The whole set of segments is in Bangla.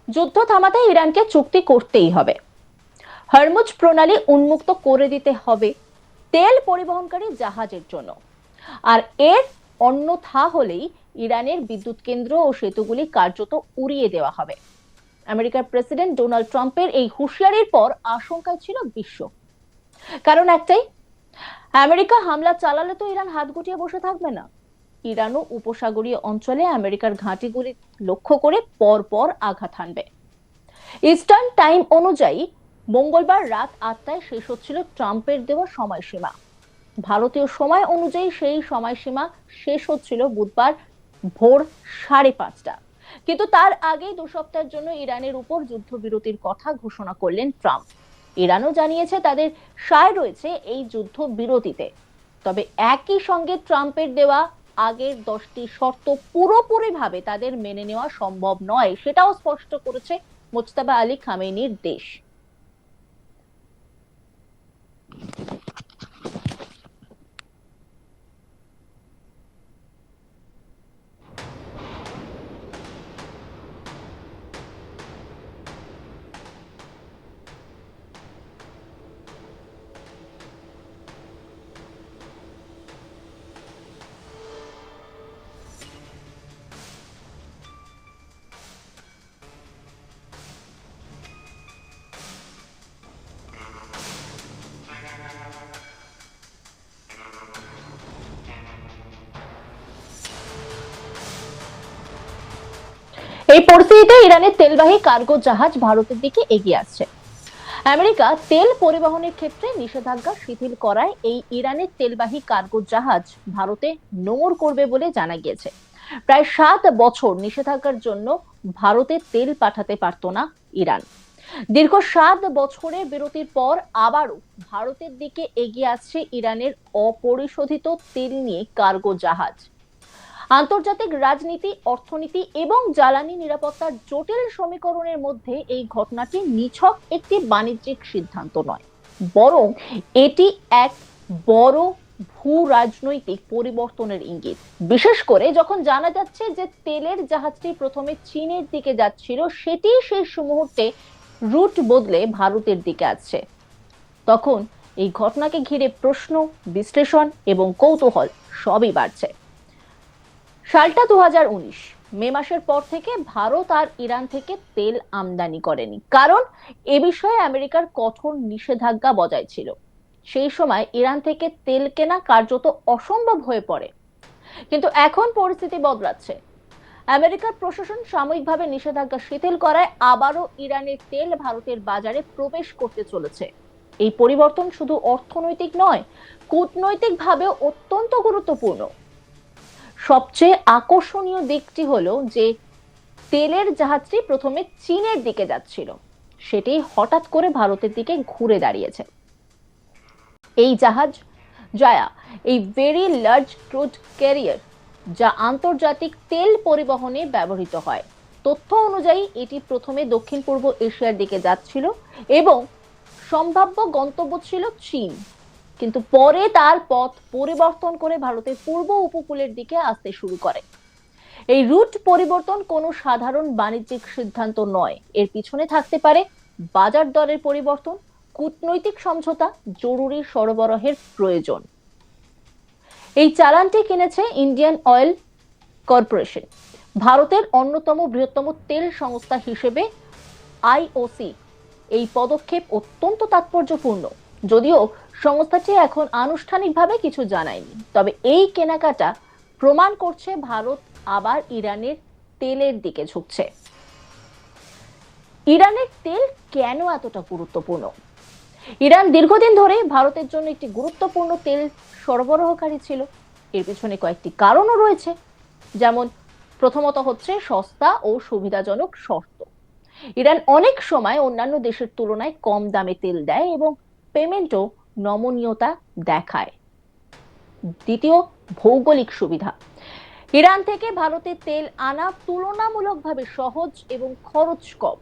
যুদ্ধ থামাতে ইরানকে চুক্তি করতেই হবে, হরমুজ প্রণালী উন্মুক্ত করে দিতে হবে তেল পরিবহনকারী জাহাজের জন্য। আর এর অন্যথা হলেই ইরানের বিদ্যুৎ কেন্দ্র ও সেতুগুলি কার্যত উড়িয়ে দেওয়া হবে। আমেরিকার প্রেসিডেন্ট ডোনাল্ড ট্রাম্পের এই হুঁশিয়ারির পর আশঙ্কায় ছিল বিশ্ব। কারণ একটাই, আমেরিকা হামলা চালালে তো ইরান হাত গুটিয়ে বসে থাকবে না। ইরানও উপসাগরীয় অঞ্চলে আমেরিকার ঘাঁটিগুলি লক্ষ্য করে পরপর আঘাত হানবে। ইস্টার্ন টাইম অনুযায়ী মঙ্গলবার রাত 8টায় শেষ হচ্ছিল ট্রাম্পের দেওয়া সময়সীমা। ভারতীয় সময় অনুযায়ী সেই সময়সীমা শেষ হচ্ছিল বুধবার ভোর 5:30টা। কিন্তু তার আগেই 2 সপ্তাহের জন্য ইরানের উপর যুদ্ধবিরতির কথা ঘোষণা করলেন ট্রাম্প। ইরানও জানিয়েছে তাদের সায় রয়েছে এই যুদ্ধবিরতিতে। তবে একই সঙ্গে ট্রাম্পের দেওয়া আগের 10টি শর্ত পুরোপুরিভাবে তাদের মেনে নেওয়া সম্ভব নয়, সেটাও স্পষ্ট করেছে মোজতাবা আলী খামেনির দেশ। এই পরিস্থিতিতে ইরানের তেলবাহী কার্গো জাহাজ ভারতের দিকে এগিয়ে আসছে। আমেরিকা তেল পরিবহনের ক্ষেত্রে নিষেধাজ্ঞা শিথিল করায় এই ইরানের তেলবাহী কার্গো জাহাজ ভারতে নোঙর করবে বলে জানা গিয়েছে। প্রায় 7 বছর নিষেধাজ্ঞার জন্য ভারতে তেল পাঠাতে পারত না ইরান। দীর্ঘ 7 বছরের বিরতির পর আবারও ভারতের দিকে এগিয়ে আসছে ইরানের অপরিশোধিত তেল নিয়ে কার্গো জাহাজ। আন্তর্জাতিক রাজনীতি, অর্থনীতি এবং জ্বালানি নিরাপত্তার জটিল সমীকরণের মধ্যে এই ঘটনাটি নিছক একটি বাণিজ্যিক সিদ্ধান্ত নয়, বরং এটি এক বড় ভূ রাজনৈতিক পরিবর্তনের ইঙ্গিত। বিশেষ করে যখন জানা যাচ্ছে যে তেলের জাহাজটি প্রথমে চীনের দিকে যাচ্ছিল, সেটি শেষ মুহূর্তে রুট বদলে ভারতের দিকে আসছে। তখন এই ঘটনাকে ঘিরে প্রশ্ন, বিশ্লেষণ এবং কৌতূহল সবই বাড়ছে। সালটা 2019, মে মাসের পর থেকে ভারত আর ইরান থেকে তেল আমদানি করেনি, কারণ এ বিষয়ে আমেরিকার কঠোর নিষেধাজ্ঞা বজায় ছিল। সেই সময় ইরান থেকে তেল কেনা কার্যত অসম্ভব হয়ে পড়ে। কিন্তু এখন পরিস্থিতি বদলাচ্ছে। আমেরিকার প্রশাসন সাময়িকভাবে নিষেধাজ্ঞা শিথিল করায় আবারও ইরানের তেল ভারতের বাজারে প্রবেশ করতে চলেছে। এই পরিবর্তন শুধু অর্থনৈতিক নয়, কূটনৈতিকভাবেও অত্যন্ত গুরুত্বপূর্ণ। সবচেয়ে আকর্ষণীয় দিকটি হলো যে তেলের জাহাজটি প্রথমে চীনের দিকে যাচ্ছিল, সেটি হঠাৎ করে ভারতের দিকে ঘুরে দাঁড়িয়েছে। এই জাহাজ জায়া, এই ভেরি লার্জ ক্রুড ক্যারিয়ার, যা আন্তর্জাতিক তেল পরিবহনে ব্যবহৃত হয়। তথ্য অনুযায়ী এটি প্রথমে দক্ষিণ পূর্ব এশিয়ার দিকে যাচ্ছিল এবং সম্ভাব্য গন্তব্য ছিল চীন, কিন্তু পরে তার পথ পরিবর্তন করে ভারতের পূর্ব উপকূলের দিকে আসতে শুরু করে। এই রুট পরিবর্তন কোনো সাধারণ বাণিজ্যিক সিদ্ধান্ত নয়, এর পিছনে থাকতে পারে বাজার দরের পরিবর্তন, কূটনৈতিক সমঝোতা, জরুরি সরবরাহের প্রয়োজন। এই চালানটি কিনেছে ইন্ডিয়ান অয়েল কর্পোরেশন, ভারতের অন্যতম বৃহত্তম তেল সংস্থা হিসেবে আইওসি। এই পদক্ষেপ অত্যন্ত তাৎপর্যপূর্ণ, যদিও সংস্থাটি এখন আনুষ্ঠানিকভাবে কিছু জানায়নি। তবে এই কেনাকাটা প্রমাণ করছে ভারত আবার ইরানের তেলের দিকে ঝুঁকছে। ইরানের তেল কেন এতটা গুরুত্বপূর্ণ? ইরান দীর্ঘদিন ধরে ভারতের জন্য একটি গুরুত্বপূর্ণ তেল সরবরাহকারী ছিল। এর পিছনে কয়েকটি কারণও রয়েছে, যেমন প্রথমত হচ্ছে সস্তা ও সুবিধাজনক শর্ত। ইরান অনেক সময় অন্যান্য দেশের তুলনায় কম দামে তেল দেয় এবং পেমেন্টও নমনীয়তা দেখায়। দ্বিতীয়, ভৌগোলিক সুবিধা। ইরান থেকে ভারতে তেল আনা তুলনামূলকভাবে সহজ এবং খরচ কম।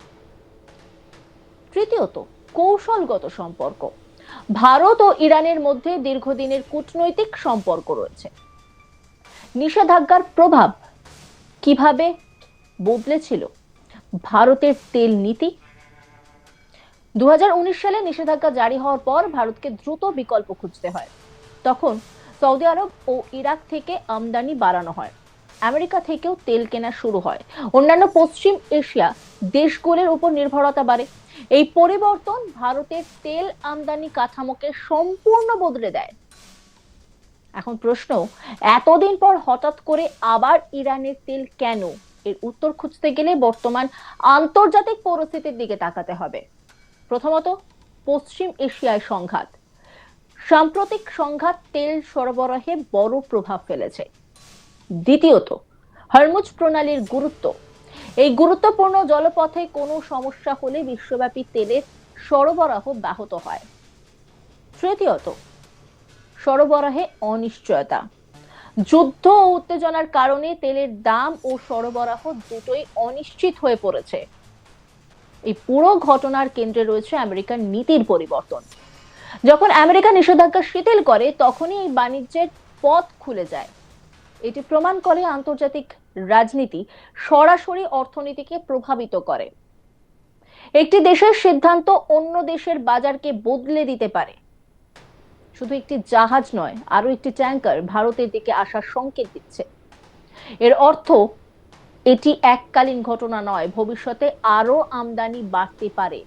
তৃতীয়ত, কৌশলগত সম্পর্ক। ভারত ও ইরানের মধ্যে দীর্ঘদিনের কূটনৈতিক সম্পর্ক রয়েছে। নিষেধাজ্ঞার প্রভাব কিভাবে বদলেছিল ভারতের তেল নীতি। 2019 সালে নিষেধাজ্ঞা জারি হওয়ার পর ভারতকে দ্রুত বিকল্প খুঁজতে হয়। তখন সৌদি আরব ও ইরাক থেকে আমদানি বাড়ানো হয়, আমেরিকা থেকেও তেল কেনা শুরু হয়, অন্যান্য পশ্চিম এশিয়া দেশগুলোর উপর নির্ভরতা বাড়ে। এই পরিবর্তন ভারতের তেল আমদানি কাঠামোকে সম্পূর্ণ বদলে দেয়। এখন প্রশ্ন, এতদিন পর হঠাৎ করে আবার ইরানের তেল কেন? এর উত্তর খুঁজতে গেলে বর্তমান আন্তর্জাতিক পরিস্থিতির দিকে তাকাতে হবে। প্রথমত, পশ্চিম এশিয়ায় সংঘাত। সাম্প্রতিক সংঘাত তেল সরবরাহে বড় প্রভাব ফেলেছে। দ্বিতীয়ত, হরমুজ প্রণালীর গুরুত্ব। এই গুরুত্বপূর্ণ জলপথে কোনো সমস্যা হলে বিশ্বব্যাপী তেলের সরবরাহ ব্যাহত হয়। তৃতীয়ত, সরবরাহে অনিশ্চয়তা। যুদ্ধ ও উত্তেজনার কারণে তেলের দাম ও সরবরাহ দুটোই অনিশ্চিত হয়ে পড়েছে। এই পুরো ঘটনার কেন্দ্রে রয়েছে আমেরিকার নীতির পরিবর্তন। যখন আমেরিকা নিষেধাজ্ঞা শিথিল করে তখনই এই বাণিজ্যের পথ খুলে যায়। এটি প্রমাণ করে আন্তর্জাতিক রাজনীতি সরাসরি অর্থনীতিকে প্রভাবিত করে। একটি দেশের সিদ্ধান্ত অন্য দেশের বাজারকে বদলে দিতে পারে। শুধু একটি জাহাজ নয়, আরো একটি ট্যাঙ্কার ভারতের দিকে আসার সংকেত দিচ্ছে। এর অর্থ এটি এককালীন ঘটনা নয়, ভবিষ্যতে আরো আমদানি বাড়তে পারে।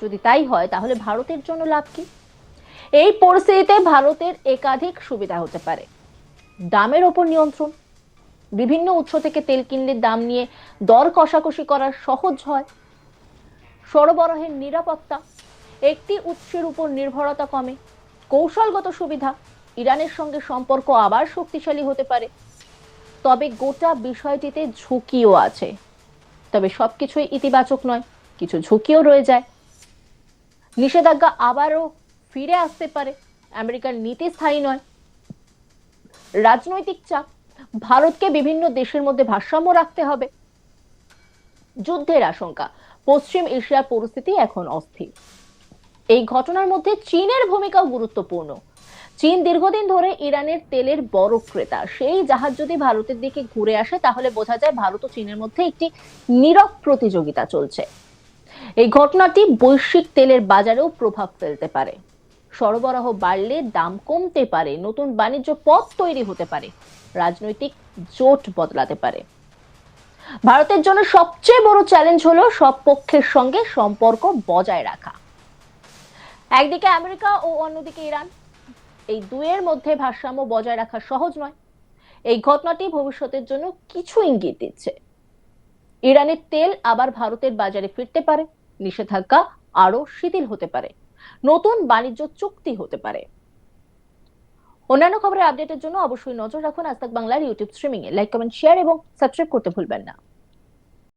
যদি তাই হয় তাহলে ভারতের জন্য লাভ কি? এই পরিস্থিতিতে ভারতের একাধিক সুবিধা হতে পারে। দামের ওপর নিয়ন্ত্রণ। বিভিন্ন উৎস থেকে তেল কিনলে দাম নিয়ে দর কষাকষি করা সহজ হয়। সরবরাহের নিরাপত্তা। একটি উৎসের উপর নির্ভরতা কমে। কৌশলগত সুবিধা। ইরানের সঙ্গে সম্পর্ক আবার শক্তিশালী হতে পারে। তবে গোটা বিষয়টিতে ঝুঁকিও আছে। তবে সবকিছুই ইতিবাচক নয়, কিছু ঝুঁকিও রয়ে যায়। নিষেধাজ্ঞা আবারও ফিরে আসতে পারে। আমেরিকার নীতি স্থায়ী নয়। রাজনৈতিক চাপ। ভারতকে বিভিন্ন দেশের মধ্যে ভারসাম্য রাখতে হবে। যুদ্ধের আশঙ্কা। পশ্চিম এশিয়ার পরিস্থিতি এখন অস্থির। এই ঘটনার মধ্যে চীনের ভূমিকাও গুরুত্বপূর্ণ। চীন দীর্ঘদিন ধরে ইরানের তেলের বড় ক্রেতা। সেই জাহাজ যদি ভারতের দিকে ঘুরে আসে তাহলে বোঝা যায় ভারত ও চীনের মধ্যে একটি নীরব প্রতিযোগিতা চলছে। এই ঘটনাটি বৈশ্বিক তেলের বাজারেও প্রভাব ফেলতে পারে। সরবরাহ বাড়লে দাম কমতে পারে, নতুন বাণিজ্য পথ তৈরি হতে পারে, রাজনৈতিক জোট বদলাতে পারে। ভারতের জন্য সবচেয়ে বড় চ্যালেঞ্জ হলো সব পক্ষের সঙ্গে সম্পর্ক বজায় রাখা। একদিকে আমেরিকা ও অন্যদিকে ইরান, এই দুয়ের মধ্যে ভারসাম্য বজায় রাখা সহজ নয়। এই ঘটনাটি ভবিষ্যতের জন্য কিছু ইঙ্গিত দিচ্ছে। ইরানের তেল আবার ভারতের বাজারে ফিরতে পারে, নিষেধাজ্ঞা আরো শিথিল হতে পারে, নতুন বাণিজ্য চুক্তি হতে পারে। অন্যান্য খবরের আপডেটের জন্য অবশ্যই নজর রাখুন আজ তাক বাংলার ইউটিউব স্ট্রিমিং এ। লাইক, কমেন্ট, শেয়ার এবং সাবস্ক্রাইব করতে ভুলবেন না।